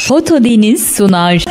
Foto Deniz sunar.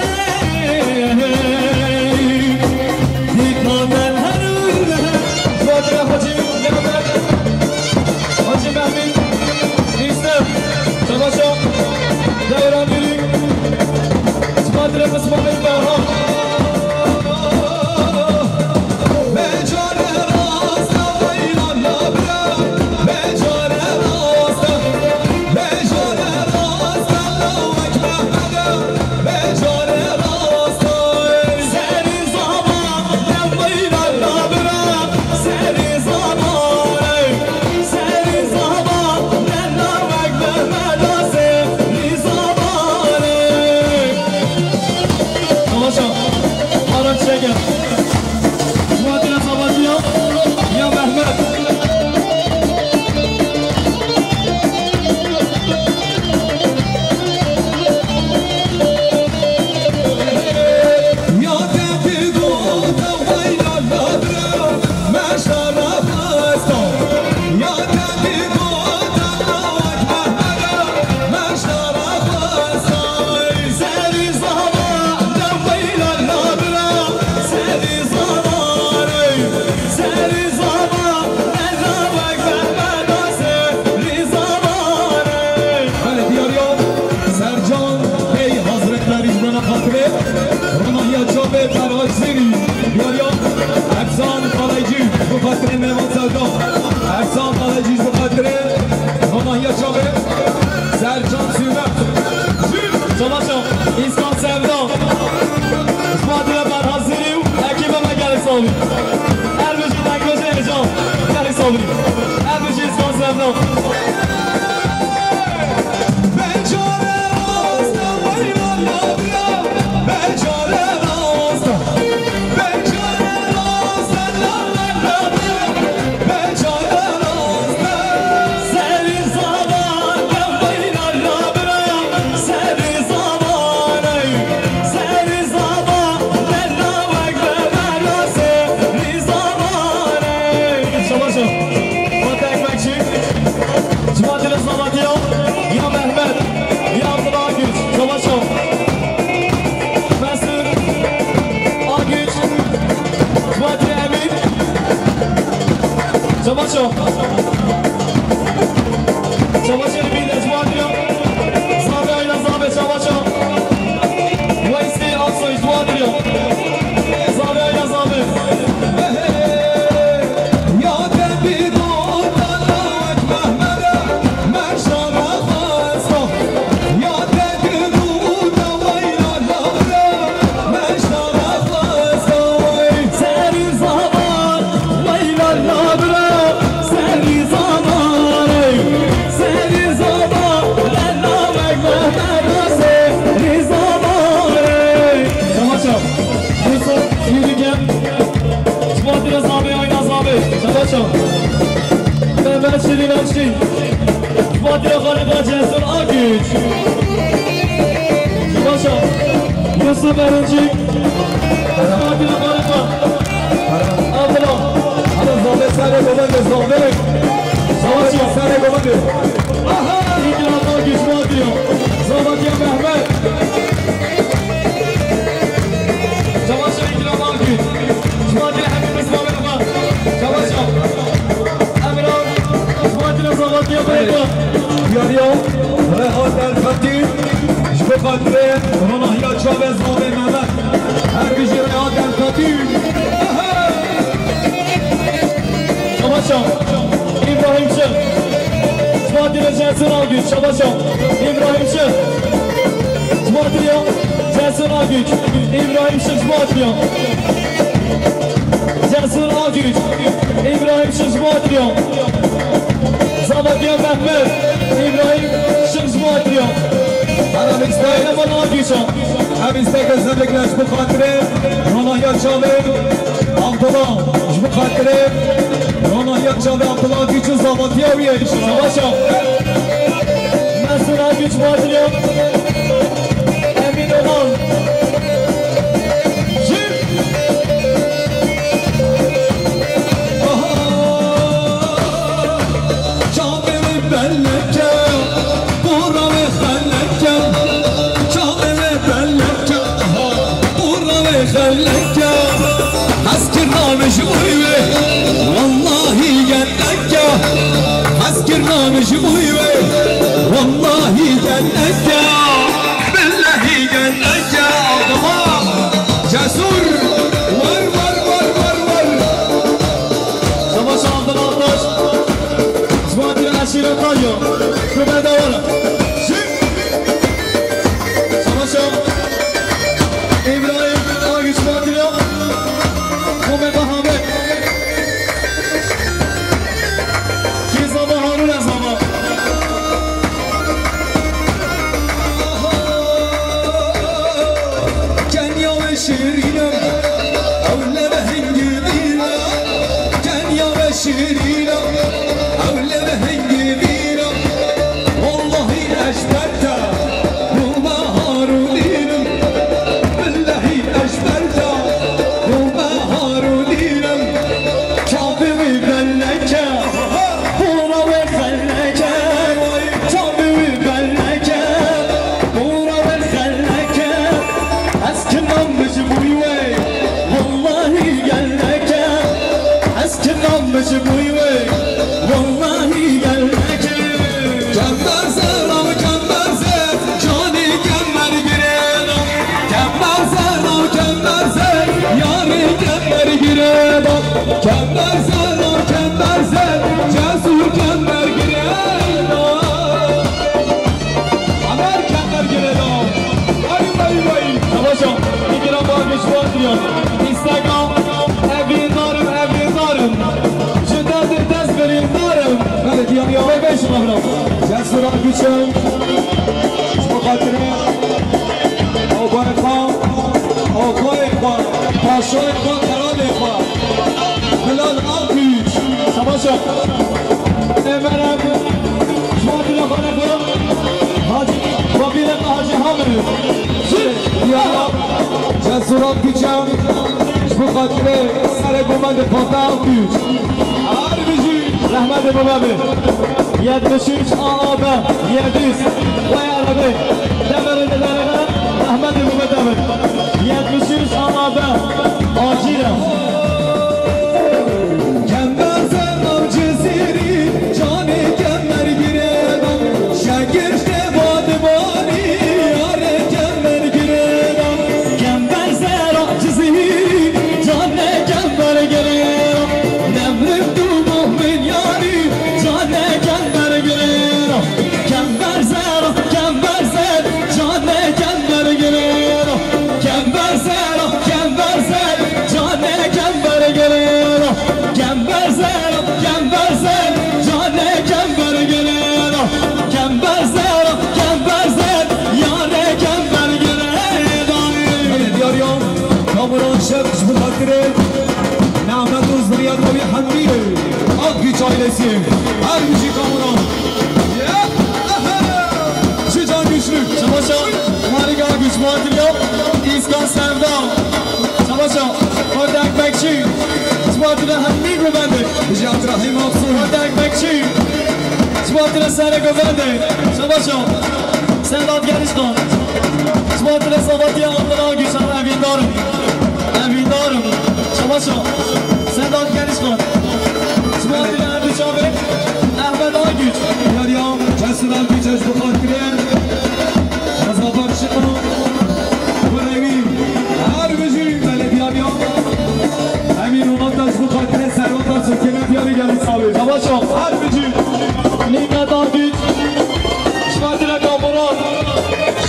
Belleke, buramı xelleke, çağır جسورا بیچم بخاطر آقای خان پاشای خان قرار خان بلال آقیش تماشا امرم شما دیگه خانه برم حاجی وابیرم حاجی حامل یا جسورا بیچم بخاطر سر گمند فاطمه آقیش هر بیشی رحمت بابا یدشیش آبه یدیس و یاربه دمر دلاره رحمت بابا دمر یدشیش آبه آجیره کمبر زنم جزیری جانی کمبر گیرم شگرش بادبانی یاره کمبر گیرم کمبر زنم جزیری جانی کمبر گیرم نمرم دو مؤمن یاری جانی کمبر گیرم کمبر زنم کمبر زن جانی کمبر گیرم کمبر زنم کمبر زن جانی کمبر گیرم کمبر زنم کمبر زن جانی کمبر گیرم کمبر زنم کمبر زن یاره کمبر گیرم دیاریام کامران شبش بخاطره نعمت و زریاد روی حمیره آقی چایلسیم هر میشی کامران چه جان güçlük çamaşa harika güç muhatırıyor İskan Sevda çamaşa Kondak Bekçi Çamaşa Hamdi Göbendi Cihat Rahim Aksu Kondak Bekçi Çamaşa Sare Göbendi çamaşa Sedat Gerişkan Çamaşa Sabatiya Abdullah Güç Evindarım Evindarım çamaşa Sedat Gerişkan Çamaşa Erdiç abi Ahmet Ağgüç Yariyam Cesur Algüç Ecbu Hakkıren Mazafar Şıkı Burayvi Her gücü Belediyem Emin Umat'ta Ecbu Hakkıren Servat'ta Türkiye'nin diyarı geldi sahibi Savaşam her gücü Nimet Ağgüç Şıfatire Kamuran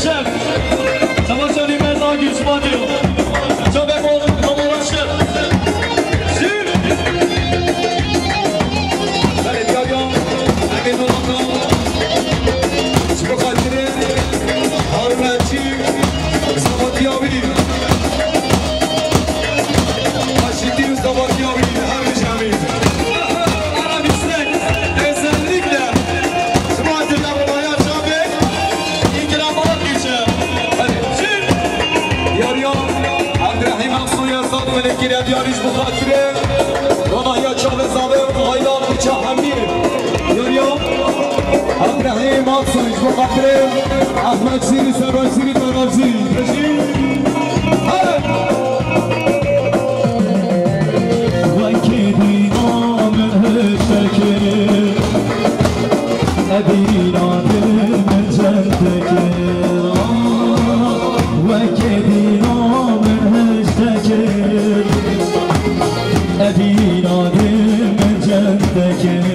Şef Savaşam Nimet Ağgüç Şıfatire Çabek oğlum Kamuran Şef Zül Belediyem Emin Umat'ta بخاطر هارمنچی زبادیابی آشیتی و زبادیابی هر جمعی عربستان özellikle Cumhuriyet'in babaya çabe ikramlar geçer. Hadi şimdi yarıyor Abdurrahim Aksu'ya sağ ve lekire diyarış bukhatire Ronaya çabe zabe haylan bıça hamir yarıyor Abdurrahim Aksu'ya bukhatire Ahmet Siri Sebaş Siri Tanab Siri Reşim hadi Vakidi namı şekeri Ebiradım cendekir Vakidi namı şekeri Ebiradım cendekir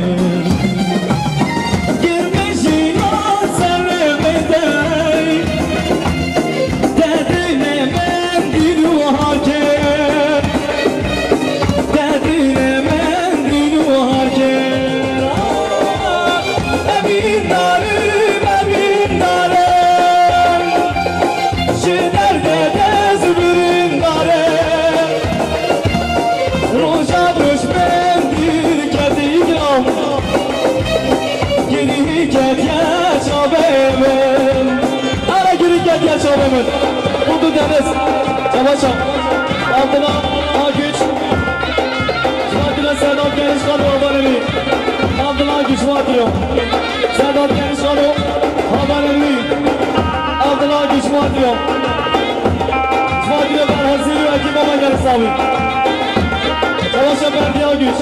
Buldu Deniz Savaşa Altına Ağgüç Şuatına Sedat Genişkan Haberli Altına Ağgüç Şuatıyor Sedat Genişkan Haberli Altına Ağgüç Şuatıyor Şuatıyor ben hazırlı Ekim Baba Gerisi abi Savaşa Berdi Ağgüç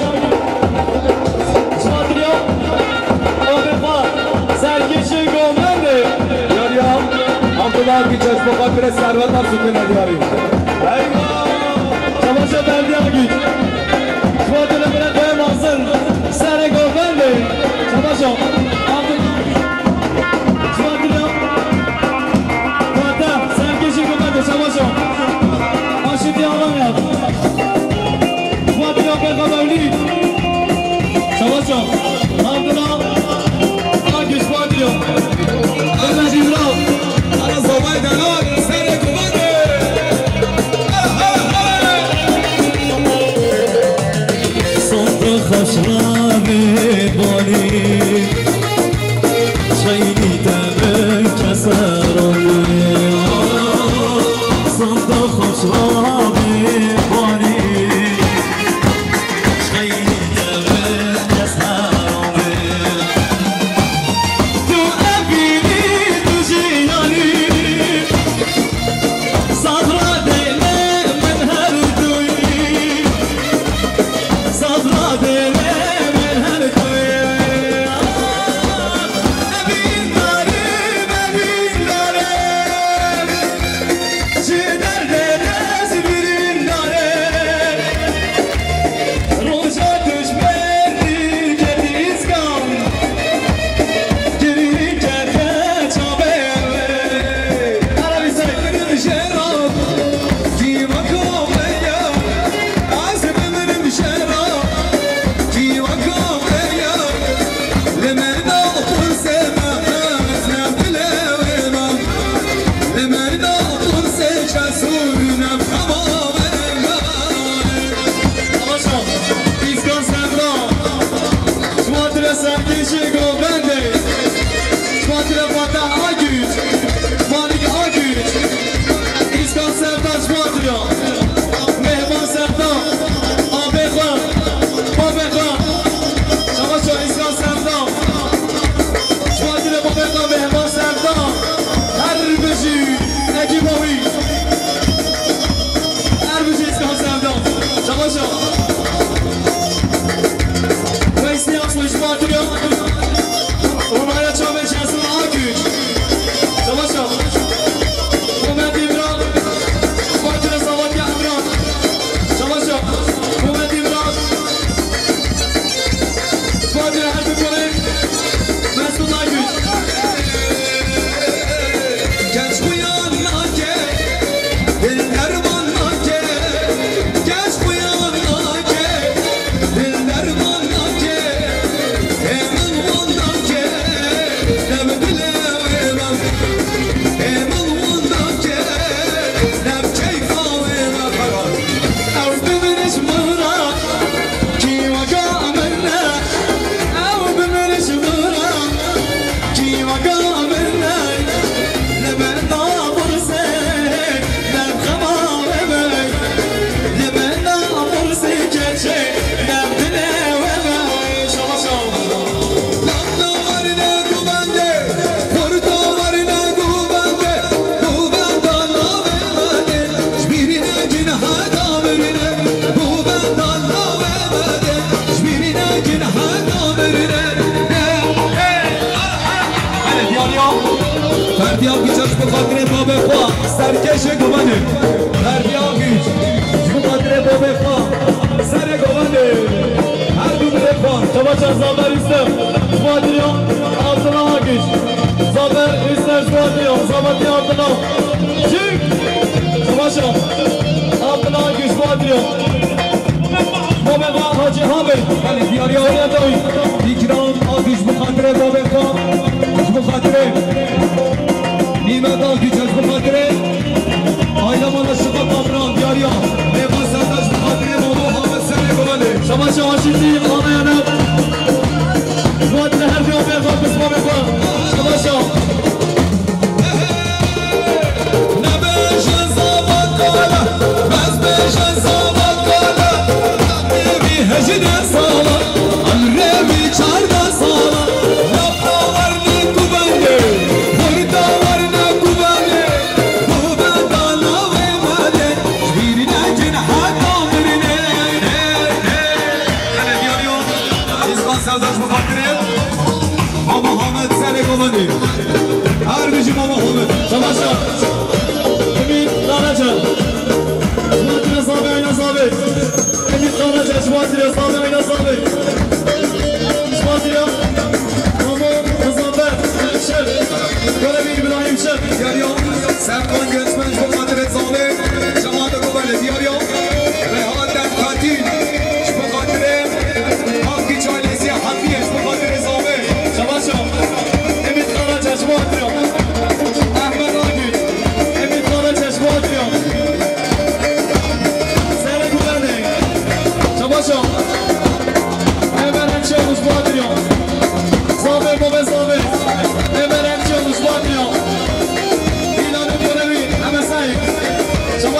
Şuatıyor Ömerfa Serkeşi Gömerdi Yarıyam Abdullah Güçes Bukatire Servet Arsukun Ediyari Eyvah Çamaşa Berdi Ağgüç Şuatına bile koyamazsın Sere Gömerdi Çamaşa Abdullah Şuatına Fatih Serkeşi Gömerdi Çamaşa Aşıtı Alam yap Fatih Ömer Kamerli Çamaşa Abdullah Ağgüç Fatih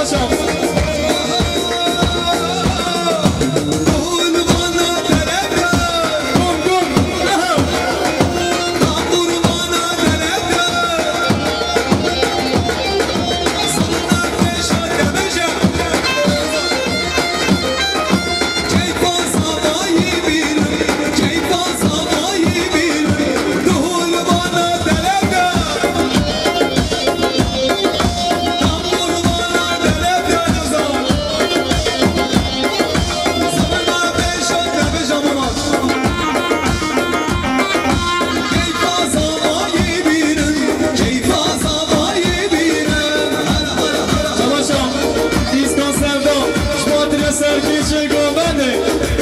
Savaşam.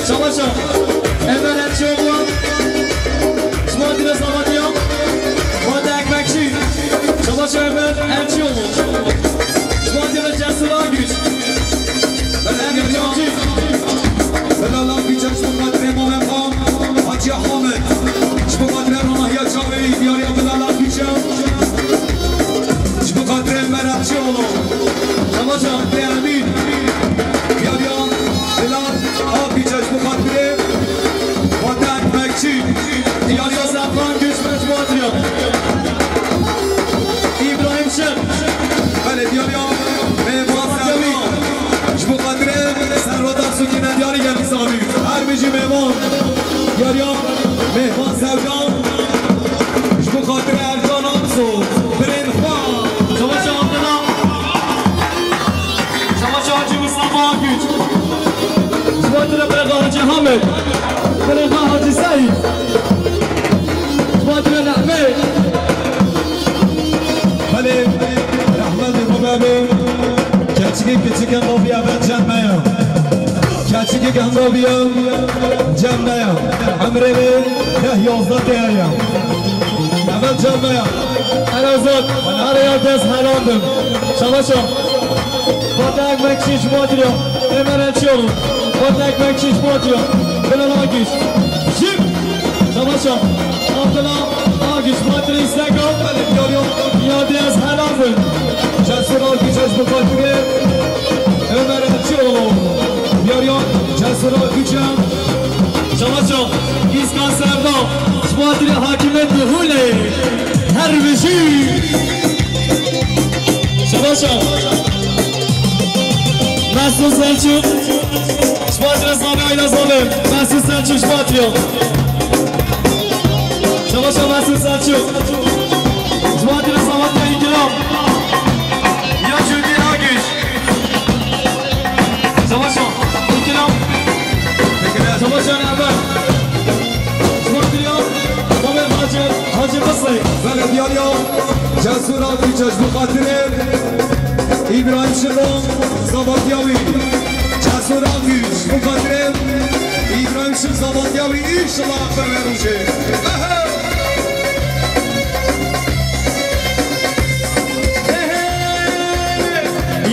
Savaşam. Hemen elçi oğlan. Smadine Zavadiyam. Vada Ekmekçi. Savaşam hemen elçi oğlan. Smadine Cesur Ağgüç. Ben Emrecanci. Ben Allah diyecek şu kadre Mehmet Hacı Ahmet. Şu kadre Rahya Çaveyi. Diyar yapın Allah diyecek. Şu kadre ben elçi oğlan. Savaşam. Emin. Diyar yapın. Bilal Abicaz Mukaddir Vada Ekmekçi Diyar Yazafan Güç Mecmuatriya İbrahim Şen Böyle diyar ya Mehman Sevdan Mukaddir Sen Rodan Sukine diyarı geldi sami Her bici Mehman Diyar ya Mehman Sevdan Mukaddir Ercan Amso Birin Khan Savaşı Abdullah Savaşı Hacı Mustafa Güç Svatira Berga Hacı Hamid Berga Hacı Said Svatira Nahmed Bale Rahmet Mubabe Keçiki küçük endobiya ben cemmeye Keçiki endobiya cemmeye Emrevi Neh yozda deyaya Evet cemmeye Elazığ Araya dez helandım Savaşam Vada Ekmekçi Cumhuriyeti Hemen elçi olun Vada Ekmekçi Cumhuriyeti Bilal Ağgüç Şim Savaşam Abdullah Ağgüç Madri İstekam Yadiyaz Helal'ın Cesur Ağgüç Cumhuriyeti Hemen elçi olun Yaryan Cesur Ağgüç'e Savaşam İskan Sevdam Cumhuriyeti Hakimiyet Hule Her bizi Savaşam Mesut Selçuk Şmatria Sami Ayla Zalim Mesut Selçuk Şmatria Savaşa Mesut Selçuk Şmatria Samatya İkram Yaşudi Ağgüç Savaşa İkram Savaşa Nerber Şmatria Mehmet Hacı Mısri Böyle diyar ya Cesur Ağgüç Mukaddir İbrahim Şırdan Zavatyavi Cesur Ağgüç Mukaddir İbrahim Şır Zavatyavi İnşallah Berveruşe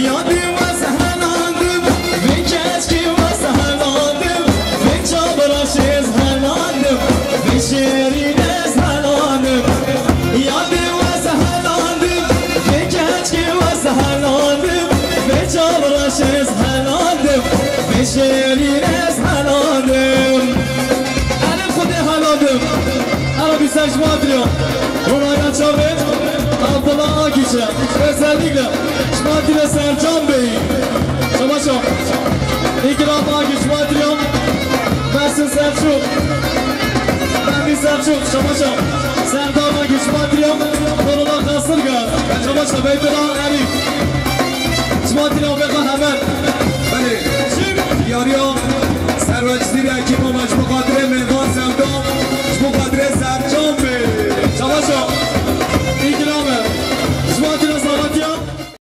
Yadim ve sehelandım Ve keçki ve sehelandım Ve çabraşız helandım Ve şerine sehelandım Yadim ve sehelandım Ve keçki ve sehelandım Ve çabraşız helandım Ve şerine sehelandım Elim kudu helandım Arabi Secmadriya Runayla Çavret Abdullah Ağgüç'e özellikle Şmadriya Sercan Bey Savaşam İkram Ağgüç Şmadriya Mesut Selçuk Mehmet Selçuk Savaşam Serdar Ağgüç Şmadriya Korula Kasırga Savaşam Beytullah Elif Şmadriya Bekan Hemen